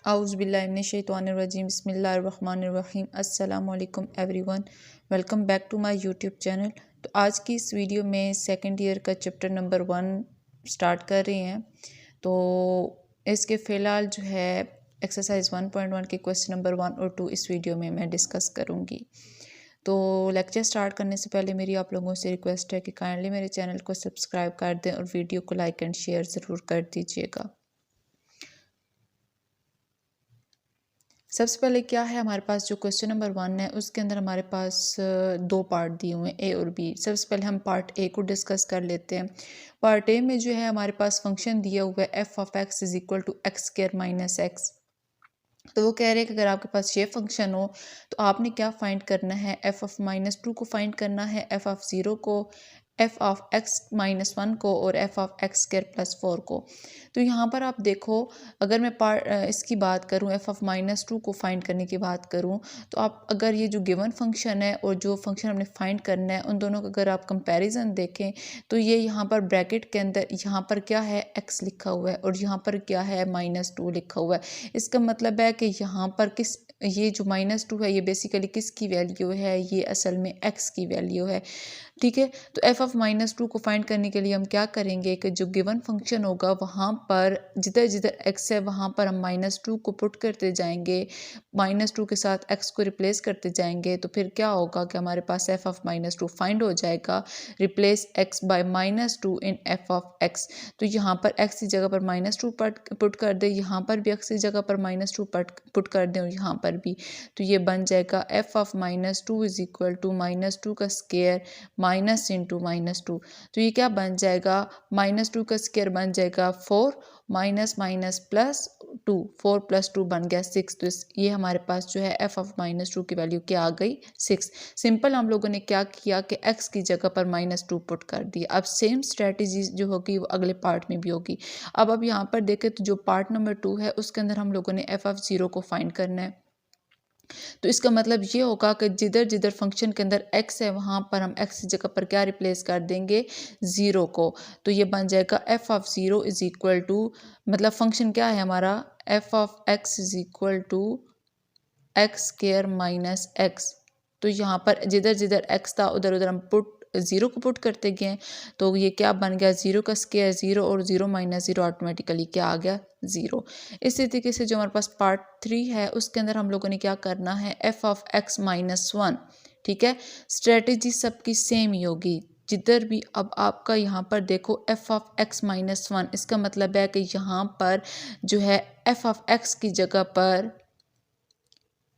आउज़ुबिल्लाहिमिनश्शैतानिर्रजीम बिस्मिल्लाहिर्रहमानिर्रहीम अस्सलामु अलैकुम everyone. Welcome back to my YouTube channel. तो आज की इस वीडियो में सेकंड ईयर का चैप्टर नंबर 1 स्टार्ट कर रहे हैं। तो इसके फ़िलहाल जो है एक्सरसाइज 1.1 के क्वेश्चन नंबर 1 और 2 इस वीडियो में मैं डिस्कस करूँगी। तो लेक्चर स्टार्ट करने से पहले मेरी आप लोगों से रिक्वेस्ट है कि काइंडली मेरे चैनल को सब्सक्राइब कर दें और वीडियो को लाइक एंड शेयर ज़रूर कर दीजिएगा। सबसे पहले क्या है, हमारे पास जो क्वेश्चन नंबर 1 है उसके अंदर हमारे पास दो पार्ट दिए हुए हैं, ए और बी। सबसे पहले हम पार्ट ए को डिस्कस कर लेते हैं। पार्ट ए में जो है हमारे पास फंक्शन दिया हुआ है F of x is equal to x square minus x. तो वो कह रहे हैं कि अगर आपके पास ये फंक्शन हो तो आपने क्या फाइंड करना है, एफ ऑफ -2 को फाइंड करना है, एफ ऑफ 0 को, एफ ऑफ एक्स -1 को और f of x square plus 4 को। तो यहाँ पर आप देखो, अगर मैं इसकी बात करूँ, एफ ऑफ -2 को फाइंड करने की बात करूँ, तो आप अगर ये जो गिवन फंक्शन है और जो फंक्शन हमने फाइंड करना है उन दोनों का अगर आप कंपैरिजन देखें तो ये यहाँ पर ब्रैकेट के अंदर यहाँ पर क्या है, एक्स लिखा हुआ है और यहाँ पर क्या है, -2 लिखा हुआ है। इसका मतलब है कि यहाँ पर ये जो -2 है ये बेसिकली किसकी वैल्यू है, ये असल में एक्स की वैल्यू है। ठीक है, तो एफ ऑफ -2 को फाइंड करने के लिए हम क्या करेंगे कि जो गिवन फंक्शन होगा वहाँ पर जिधर जिधर एक्स है वहाँ पर हम -2 को पुट करते जाएंगे, -2 के साथ एक्स को रिप्लेस करते जाएंगे। तो फिर क्या होगा कि हमारे पास एफ ऑफ -2 फाइंड हो जाएगा। Replace x by -2 in f of x. तो यहाँ पर एक्स की जगह पर -2 पुट कर दे, यहाँ पर भी एक्स की जगह पर -2 पुट कर दें और यहाँ पर भी। तो ये बन जाएगा F of -2 is equal to -2 का स्क्वायर माइनस इंटू -2। तो ये क्या बन जाएगा, -2 का स्क्वायर बन जाएगा 4, माइनस माइनस प्लस 2, 4 + 2 बन गया 6। तो ये हमारे पास जो है एफ ऑफ -2 की वैल्यू क्या आ गई, 6। सिंपल हम लोगों ने क्या किया कि एक्स की जगह पर -2 पुट कर दिया। अब सेम स्ट्रेटजी जो होगी वो अगले पार्ट में भी होगी। अब यहाँ पर देखें तो जो पार्ट नंबर 2 है उसके अंदर हम लोगों ने एफ ऑफ 0 को फाइंड करना है। तो इसका मतलब ये होगा कि जिधर जिधर फंक्शन के अंदर x है वहाँ पर हम x की जगह पर क्या रिप्लेस कर देंगे, 0 को। तो ये बन जाएगा F of 0 is equal to, मतलब फंक्शन क्या है हमारा, f of x is equal to x square minus x. तो यहाँ पर जिधर जिधर x था उधर उधर हम 0 को पुट करते गए। तो ये क्या बन गया, 0 का स्क्वायर 0 और 0 - 0 ऑटोमेटिकली क्या आ गया, 0। इसी तरीके से जो हमारे पास पार्ट 3 है उसके अंदर हम लोगों ने क्या करना है, एफ ऑफ एक्स -1। ठीक है, स्ट्रेटेजी सबकी सेम ही होगी जिधर भी। अब आपका यहाँ पर देखो एफ ऑफ एक्स -1, इसका मतलब है कि यहाँ पर जो है एफ ऑफ एक्स की जगह पर,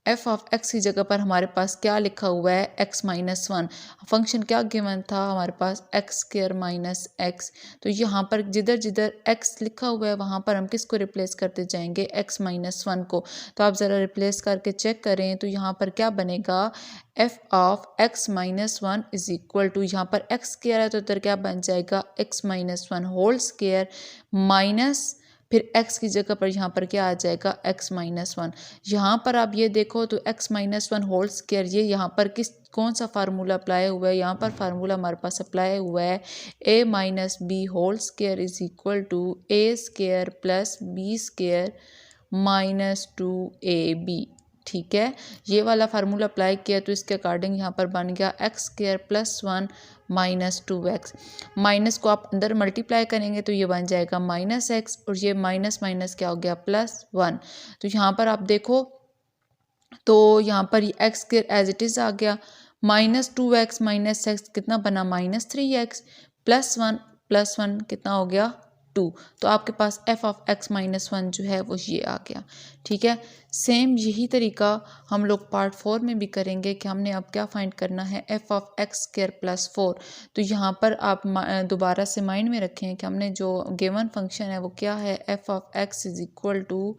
एफ ऑफ एक्स की जगह पर हमारे पास क्या लिखा हुआ है, एक्स -1। फंक्शन क्या गिवन था हमारे पास, एक्स स्क्वायर माइनस एक्स। तो यहाँ पर जिधर जिधर एक्स लिखा हुआ है वहाँ पर हम किसको रिप्लेस करते जाएंगे, एक्स -1 को। तो आप ज़रा रिप्लेस करके चेक करें तो यहाँ पर क्या बनेगा, f of x -1 is equal to, यहाँ पर एक्स स्क्वायर है तो इधर क्या बन जाएगा, एक्स -1 होल स्क्वायर माइनस, फिर x की जगह पर यहाँ पर क्या आ जाएगा, x -1। यहाँ पर आप ये देखो तो x -1 होल स्क्वायर, ये यहाँ पर कौन सा फार्मूला अप्लाई हुआ है, यहाँ पर फार्मूला हमारे पास अप्लाई हुआ है a - b whole square is equal to a square plus b square -2ab। ठीक है, ये वाला फार्मूला अप्लाई किया तो इसके अकॉर्डिंग यहाँ पर बन गया एक्स स्क्वायर +1 -2x। माइनस को आप अंदर मल्टीप्लाई करेंगे तो ये बन जाएगा -x और ये माइनस माइनस क्या हो गया, +1। तो यहाँ पर आप देखो तो यहाँ पर ये x square as it is आ गया, -2x -x कितना बना, -3x +1 कितना हो गया, 2। तो आपके पास एफ ऑफ एक्स -1 जो है वो ये आ गया। ठीक है, सेम यही तरीका हम लोग पार्ट 4 में भी करेंगे कि हमने अब क्या फाइंड करना है, एफ ऑफ एक्स स्क्वायर +4। तो यहाँ पर आप दोबारा से माइंड में रखें कि हमने जो गिवन फंक्शन है वो क्या है, F of x is equal to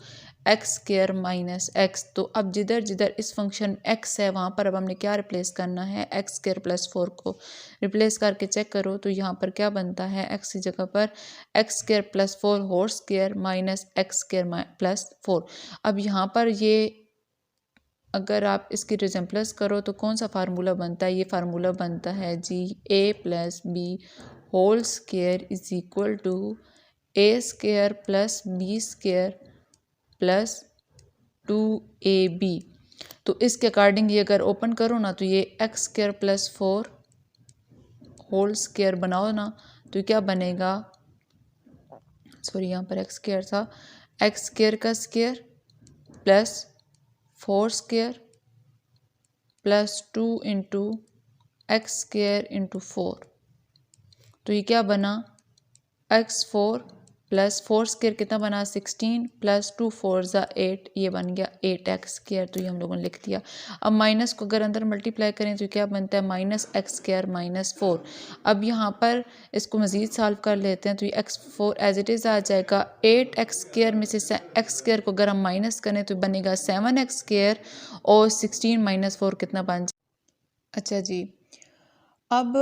x square minus x. तो अब जिधर जिधर इस फंक्शन एक्स है वहाँ पर अब हमने क्या रिप्लेस करना है, एक्स स्क्वायर +4 को रिप्लेस करके चेक करो तो यहाँ पर क्या बनता है, एक्स की जगह पर x square +4 whole square minus x square +4। अब यहाँ पर ये अगर आप इसकी रिजेंपलेस करो तो कौन सा फार्मूला बनता है, ये फार्मूला बनता है जी a + b whole square is equal to a square plus b square plus 2ab। तो इसके अकॉर्डिंग ये अगर ओपन करो ना तो ये x square plus 4 whole square बनाओ ना तो क्या बनेगा, सॉरी यहाँ पर एक्स स्क्वायर था, एक्स स्क्वायर का square plus 4 square plus 2 into x square into 4। तो ये क्या बना, x4 प्लस 4 स्क्वायर कितना बना 16 प्लस 2 4 ज़ा 8, ये बन गया 8x स्क्वायर। तो ये हम लोगों ने लिख दिया। अब माइनस को अगर अंदर मल्टीप्लाई करें तो क्या बनता है माइनस एक्स स्क्वायर माइनस 4। अब यहाँ पर इसको मज़ीद सॉल्व कर लेते हैं तो ये x4 एज इट इज़ आ जाएगा। 8x स्क्वायर में से एक्स स्क्वायर को अगर हम माइनस करें तो बनेगा 7x स्क्वायर और 16 माइनस 4 कितना बन जाए। अच्छा जी, अब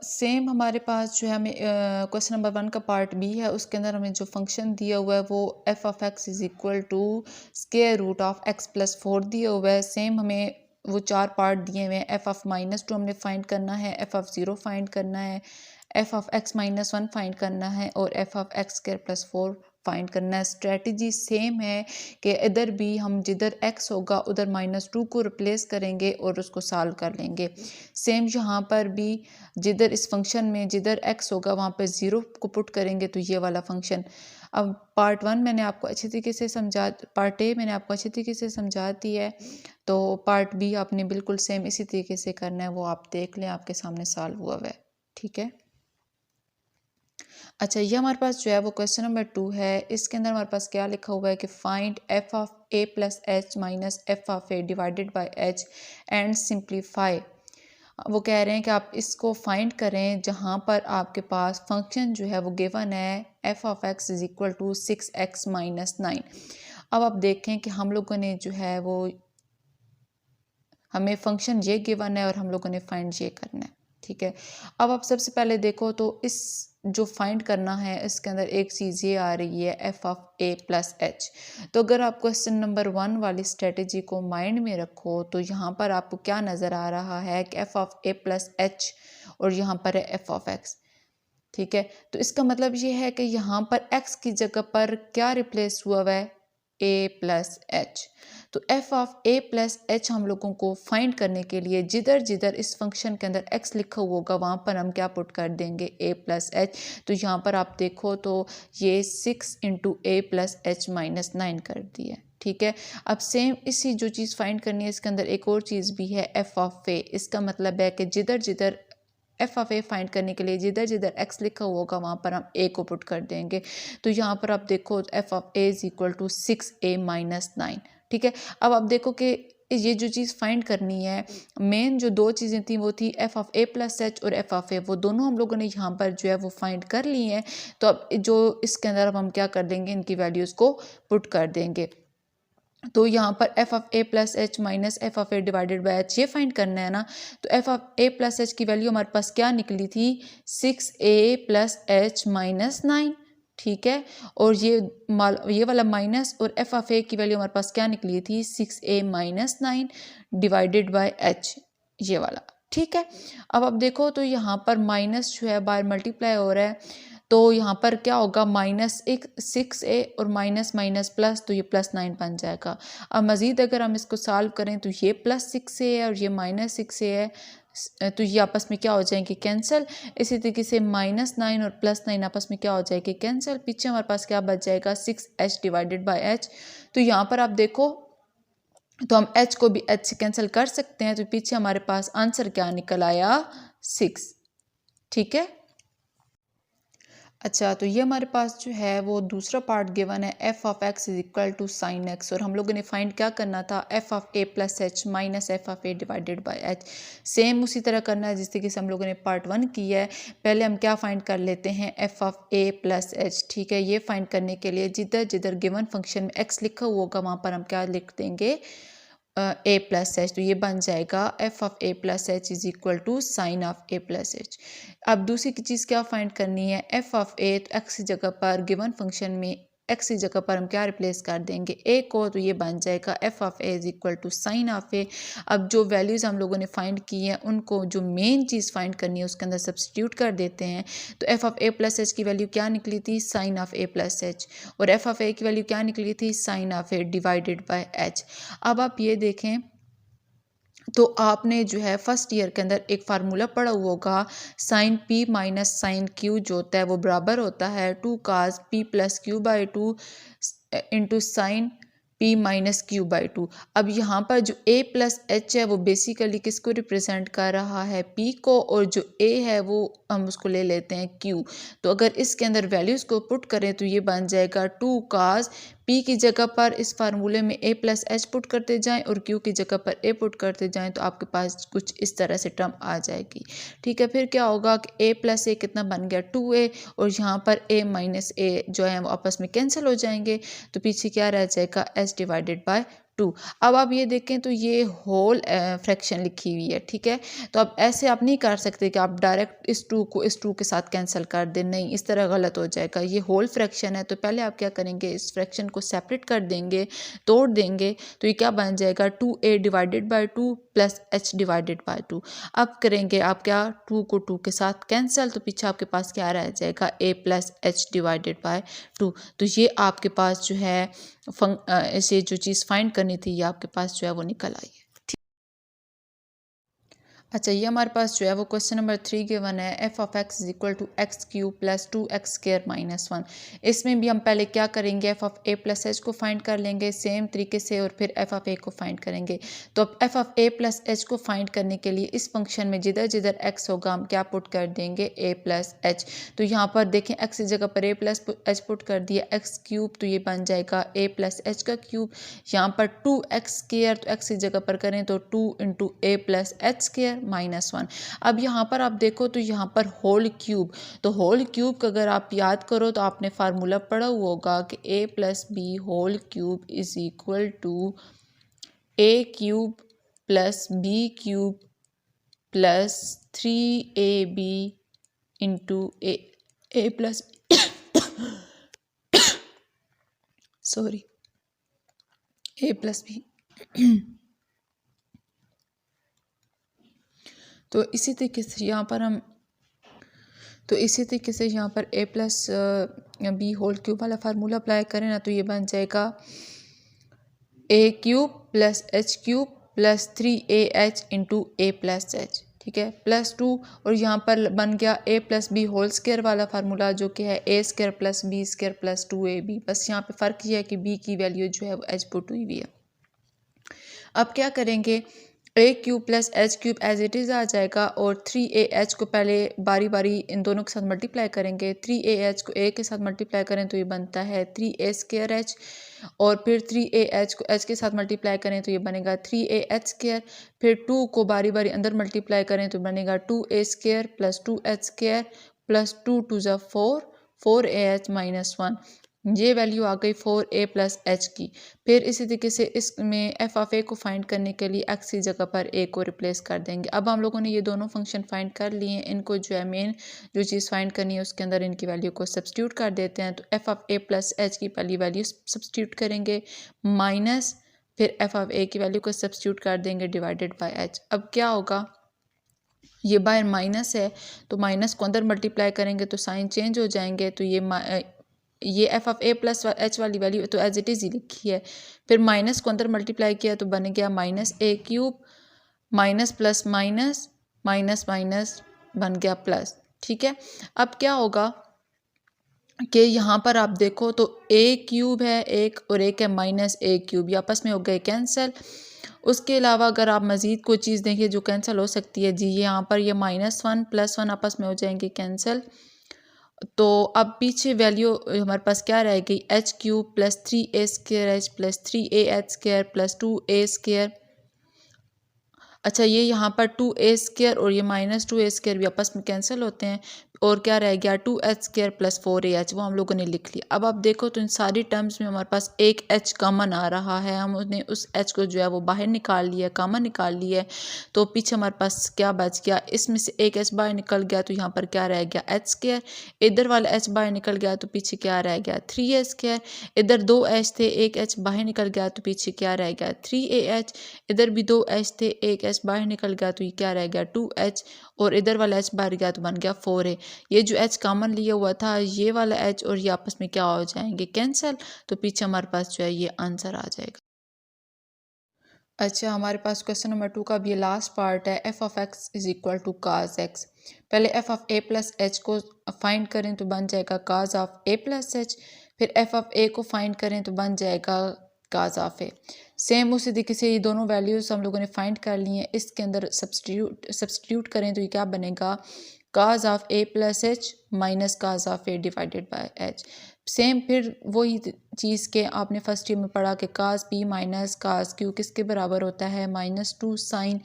सेम हमारे पास जो है हमें क्वेश्चन नंबर 1 का पार्ट बी है, उसके अंदर हमें जो फंक्शन दिया हुआ है वो f of x is equal to square root of x plus 4 दिया हुआ है। सेम हमें वो 4 पार्ट दिए हुए हैं। एफ ऑफ -2 हमने फाइंड करना है, एफ ऑफ 0 फाइंड करना है, एफ ऑफ एक्स -1 फाइंड करना है और f of x square plus 4 find करना है। स्ट्रेटजी सेम है कि इधर भी हम जिधर x होगा उधर -2 को रिप्लेस करेंगे और उसको सॉल्व कर लेंगे। सेम यहाँ पर भी जिधर इस फंक्शन में जिधर x होगा वहाँ पे 0 को पुट करेंगे तो ये वाला फंक्शन। अब पार्ट 1 मैंने आपको अच्छी तरीके से समझा, पार्ट ए मैंने आपको अच्छी तरीके से समझा दी है, तो पार्ट बी आपने बिल्कुल सेम इसी तरीके से करना है, वो आप देख लें, आपके सामने सॉल्व हुआ हुआ है। ठीक है। अच्छा, ये हमारे पास जो है वो क्वेश्चन नंबर 2 है। इसके अंदर हमारे पास क्या लिखा हुआ है कि find F of A plus H minus f of A divided by H and simplify. वो कह रहे हैं कि आप इसको फाइंड करें जहाँ पर आपके पास फंक्शन जो है वो गिवन है F of x is equal to 6x minus 9। अब आप देखें कि हम लोगों ने जो है वो हमें फंक्शन ये गिवन है और हम लोगों ने फाइंड ये करना है। ठीक है। अब आप सबसे पहले देखो तो इस जो फाइंड करना है इसके अंदर एक चीज़ ये आ रही है F of A plus H. तो अगर आप क्वेश्चन नंबर 1 वाली स्ट्रेटजी को माइंड में रखो तो यहाँ पर आपको क्या नज़र आ रहा है कि F of A plus h और यहाँ पर है एफ ऑफ एक्स। ठीक है। तो इसका मतलब ये है कि यहाँ पर x की जगह पर क्या रिप्लेस हुआ है, a प्लस एच। तो f of a plus H हम लोगों को फाइंड करने के लिए जिधर जिधर इस फंक्शन के अंदर x लिखा हुआ होगा वहाँ पर हम क्या पुट कर देंगे a प्लस एच। तो यहाँ पर आप देखो तो ये 6 into A plus H minus 9 कर दिया। ठीक है। अब सेम इसी जो चीज़ फाइंड करनी है इसके अंदर एक और चीज़ भी है एफ ऑफ ए। इसका मतलब है कि जिधर जिधर एफ ऑफ ए फाइंड करने के लिए जिधर जिधर एक्स लिखा हुआ होगा वहाँ पर हम ए को पुट कर देंगे। तो यहाँ पर आप देखो f of A is equal to 6a minus 9। ठीक है। अब आप देखो कि ये जो चीज़ फाइंड करनी है, मेन जो दो चीज़ें थी वो थी F of A plus h और एफ ऑफ ए, वो दोनों हम लोगों ने यहाँ पर जो है वो फाइंड कर ली हैं। तो अब जो इसके अंदर अब हम क्या कर देंगे, इनकी वैल्यूज़ को पुट कर देंगे। तो यहाँ पर F of A plus H minus f of A divided by H ये फाइंड करना है ना। तो f of A plus h की वैल्यू हमारे पास क्या निकली थी 6a प्लस एच माइनस 9। ठीक है। और ये वाला माइनस और एफ ऑफ ए की वैल्यू हमारे पास क्या निकली थी 6a minus 9 divided by H, ये वाला। ठीक है। अब आप देखो तो यहाँ पर माइनस जो है बाहर मल्टीप्लाई हो रहा है तो यहाँ पर क्या होगा -6a और माइनस माइनस प्लस, तो ये +9 बन जाएगा। अब मज़ीद अगर हम इसको सॉल्व करें तो ये +6a है और ये -6a है, तो ये आपस में क्या हो जाएंगे कैंसिल। इसी तरीके से -9 और +9 आपस में क्या हो जाएगी कैंसिल। पीछे हमारे पास क्या बच जाएगा 6h डिवाइडेड बाई एच। तो यहाँ पर आप देखो तो हम h को भी h से कैंसिल कर सकते हैं। तो पीछे हमारे पास आंसर क्या निकल आया 6। ठीक है। अच्छा, तो ये हमारे पास जो है वो दूसरा पार्ट गिवन है F of x is equal to sine x, और हम लोगों ने फाइंड क्या करना था f of A plus H minus f of A divided by H. Same उसी तरह करना है जिस तरीके से हम लोगों ने पार्ट 1 किया है। पहले हम क्या फाइंड कर लेते हैं F of A plus H. ठीक है। ये फाइंड करने के लिए जिधर जिधर गिवन फंक्शन में एक्स लिखा हुआ होगा वहाँ पर हम क्या लिख देंगे ए प्लस एच। तो ये बन जाएगा F of A plus h is equal to sine of A plus h. अब दूसरी की चीज़ क्या फाइंड करनी है एफ ऑफ ए, तो एक्स की जगह पर गिवन फंक्शन में एक्स की जगह पर हम क्या रिप्लेस कर देंगे, ए को, तो ये बन जाएगा F of A is equal to sine of A. अब जो वैल्यूज़ हम लोगों ने फाइंड की है उनको जो मेन चीज़ फाइंड करनी है उसके अंदर सब्स्टिट्यूट कर देते हैं। तो f of A plus h की वैल्यू क्या निकली थी, sine of A plus h, और एफ ऑफ ए की वैल्यू क्या निकली थी, sine of A divided by h. अब आप ये देखें तो आपने जो है फर्स्ट ईयर के अंदर एक फार्मूला पढ़ा हुआ होगा, sine p minus sine q जो होता है वो बराबर होता है 2 cos p plus q by 2 into sine p minus q by 2। अब यहाँ पर जो a प्लस एच है वो बेसिकली किसको रिप्रेजेंट कर रहा है, p को, और जो a है वो हम उसको ले लेते हैं q। तो अगर इसके अंदर वैल्यूज़ को पुट करें तो ये बन जाएगा 2 cos p की जगह पर इस फार्मूले में a प्लस एच पुट करते जाएं और q की जगह पर a पुट करते जाएं तो आपके पास कुछ इस तरह से टर्म आ जाएगी। ठीक है, फिर क्या होगा कि a प्लस ए कितना बन गया 2a, और यहाँ पर a माइनस ए जो है वो आपस में कैंसिल हो जाएंगे, तो पीछे क्या रह जाएगा, h डिवाइडेड बाय 2। अब आप ये देखें तो ये होल फ्रैक्शन लिखी हुई है। ठीक है, तो अब ऐसे आप नहीं कर सकते कि आप डायरेक्ट इस 2 को इस 2 के साथ कैंसिल कर दें, नहीं, इस तरह गलत हो जाएगा। ये होल फ्रैक्शन है तो पहले आप क्या करेंगे, इस फ्रैक्शन को सेपरेट कर देंगे, तोड़ देंगे, तो ये क्या बन जाएगा 2a divided by 2 plus h divided by 2। अब करेंगे आप क्या, 2 को 2 के साथ कैंसिल, तो पीछे आपके पास क्या रह जाएगा, a plus H divided by 2। तो ये आपके पास जो है ऐसे जो चीज़ फाइंड करनी थी ये आपके पास जो है वो निकल आई है। अच्छा, ये हमारे पास जो है वो क्वेश्चन नंबर 3 गिवन है, F of x is equal to x cube plus 2x square minus 1। इसमें भी हम पहले क्या करेंगे, f of A plus H को फाइंड कर लेंगे सेम तरीके से, और फिर एफ ऑफ ए को फाइंड करेंगे। तो अब F of A plus H को फाइंड करने के लिए इस फंक्शन में जिधर जिधर एक्स होगा हम क्या पुट कर देंगे, ए प्लस एच। तो यहाँ पर देखें एक्स की जगह पर ए प्लस एच पुट कर दिया, एक्स क्यूब, तो ये बन जाएगा ए प्लस एच का क्यूब। यहाँ पर 2x स्क्वायर, तो एक्स की जगह पर करें तो 2 into A plus H square minus 1। अब यहाँ पर आप देखो तो यहाँ पर होल क्यूब, तो होल क्यूब का अगर आप याद करो तो आपने फार्मूला पढ़ा हुआ होगा कि a plus B whole cube is equal to A cube plus B cube plus 3ab into A plus sorry A plus B. तो इसी तरीके से यहाँ पर A plus B whole cube वाला फार्मूला अप्लाई करें ना, तो ये बन जाएगा A cube plus H cube plus 3ah into A plus H. ठीक है, प्लस 2, और यहाँ पर बन गया A plus B whole square वाला फार्मूला जो कि है A square plus B square plus 2ab। बस यहाँ पे फ़र्क ये है कि बी की वैल्यू जो है वो एच पुट हुई हुई है। अब क्या करेंगे, A cube plus H cube as it is आ जाएगा, और 3ah को पहले बारी बारी इन दोनों के साथ मल्टीप्लाई करेंगे। 3ah को a के साथ मल्टीप्लाई करें तो ये बनता है 3a स्क्वायर एच, और फिर 3ah को h के साथ मल्टीप्लाई करें तो ये बनेगा 3ah स्क्वायर। फिर 2 को बारी बारी अंदर मल्टीप्लाई करें तो बनेगा 2a square plus 2h square plus 2 2 ज़ा 4ah माइनस 1। ये वैल्यू आ गई 4a प्लस एच की। फिर इसी तरीके से इसमें एफ ऑफ ए को फाइंड करने के लिए एक्स की जगह पर ए को रिप्लेस कर देंगे। अब हम लोगों ने ये दोनों फंक्शन फाइंड कर लिए हैं, इनको जो है मेन जो चीज़ फाइंड करनी है उसके अंदर इनकी वैल्यू को सब्स्टिट्यूट कर देते हैं। तो f of A plus h की पहली वैल्यू सब्स्टिट्यूट करेंगे माइनस, फिर एफ ऑफ ए की वैल्यू को सब्स्टिट्यूट कर देंगे डिवाइडेड बाई एच। अब क्या होगा, ये बाहर माइनस है तो माइनस को अंदर मल्टीप्लाई करेंगे तो साइन चेंज हो जाएंगे, तो ये F of A plus H वाली वैल्यू तो एज इट इज़ ही लिखी है। फिर माइनस को अंदर मल्टीप्लाई किया तो बन गया minus A cube, minus plus minus, minus minus बन गया प्लस। ठीक है, अब क्या होगा कि यहाँ पर आप देखो तो ए क्यूब है एक और एक है माइनस ए क्यूब, ये आपस में हो गए कैंसिल। उसके अलावा अगर आप मज़ीद कोई चीज़ देखिए जो कैंसिल हो सकती है, जी यहाँ पर ये -1 + 1 आपस में हो जाएंगे कैंसिल। तो अब पीछे वैल्यू हमारे पास क्या रहेगी, H cube plus 3a square H plus 3ah square plus 2a square. अच्छा, ये यहाँ पर 2a स्क्वायर और ये -2a स्क्वायर भी आपस में कैंसिल होते हैं। और क्या रह गया 2h² प्लस 4ah, वो हम लोगों ने लिख लिया। अब आप देखो तो इन सारी टर्म्स में हमारे पास एक h कॉमन आ रहा है, हमने उस h को जो है वो बाहर निकाल लिया, कॉमन निकाल लिया है। तो पीछे हमारे पास क्या बच गया, इसमें से एक h बाहर निकल गया तो यहाँ पर क्या रह गया h², इधर वाला h बाहर निकल गया तो पीछे क्या रह गया 3a², इधर 2h थे, एक h बाहर निकल गया तो पीछे क्या रह गया 3ah, इधर भी 2h थे, एक h बाहर निकल गया तो ये क्या रह गया 2h, और इधर वाला h बाहर गया तो बन गया 4a। ये जो h कॉमन लिया हुआ था, ये वाला h और ये आपस में क्या हो जाएंगे कैंसिल, तो पीछे हमारे पास जो है ये आंसर आ जाएगा। अच्छा, हमारे पास क्वेश्चन नंबर 2 का भी ये लास्ट पार्ट है। F of x is equal to cos X. पहले F of A plus H को फाइंड करें तो बन जाएगा cos of A plus H, फिर एफ ऑफ ए को फाइंड करें तो बन जाएगा काज ऑफ ए। सेम उसी तरीके से ये दोनों वैल्यूज़ हम लोगों ने फाइंड कर ली हैं, इसके अंदर सब्सटीट्यूट करें तो ये क्या बनेगा cos of A plus H minus cos of A divided by H. Same फिर वही चीज़ के आपने फर्स्ट ईयर में पढ़ा कि cos p minus cos q किसके बराबर होता है -2 sine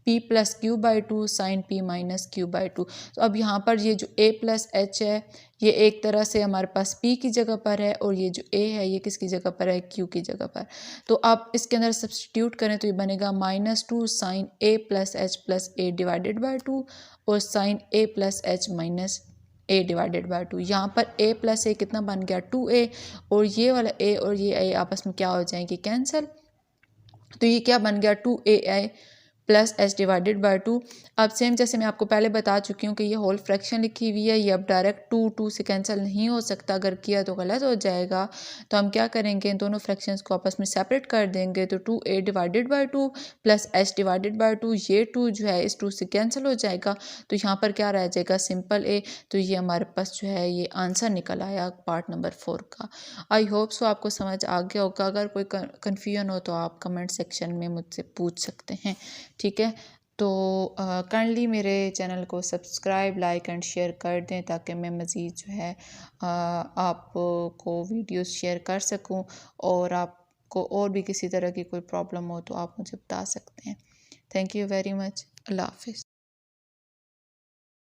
p plus q by 2 sine p minus q by 2। तो अब यहाँ पर ये जो ए प्लस एच है ये एक तरह से हमारे पास पी की जगह पर है, और ये जो ए है ये किसकी जगह पर है क्यू की जगह पर। तो आप इसके अंदर सब्सटीट्यूट करें तो ये बनेगा -2 sine a plus h plus a divided by 2 और sine a plus H minus a divided by 2। यहाँ पर a प्लस ए कितना बन गया 2a, और ये वाला a और ये a आपस में क्या हो जाएंगे कैंसिल, तो ये क्या बन गया 2ai plus H divided by 2। अब सेम जैसे मैं आपको पहले बता चुकी हूँ कि ये होल फ्रैक्शन लिखी हुई है, ये अब डायरेक्ट 2 से कैंसिल नहीं हो सकता, अगर किया तो गलत हो जाएगा। तो हम क्या करेंगे, इन दोनों फ्रैक्शंस को आपस में सेपरेट कर देंगे, तो 2a divided by 2 plus H divided by 2, ये 2 जो है इस 2 से कैंसिल हो जाएगा, तो यहाँ पर क्या रह जाएगा सिंपल a। तो ये हमारे पास जो है ये आंसर निकल आया पार्ट नंबर 4 का। आई होप सो आपको समझ आ गया होगा। अगर कोई कन्फ्यूजन हो तो आप कमेंट सेक्शन में मुझसे पूछ सकते हैं, ठीक है। तो काइंडली मेरे चैनल को सब्सक्राइब लाइक एंड शेयर कर दें ताकि मैं मज़ीद जो है आपको वीडियोस शेयर कर सकूं, और आपको और भी किसी तरह की कोई प्रॉब्लम हो तो आप मुझे बता सकते हैं। Thank you very much. अल्लाह हाफिज़।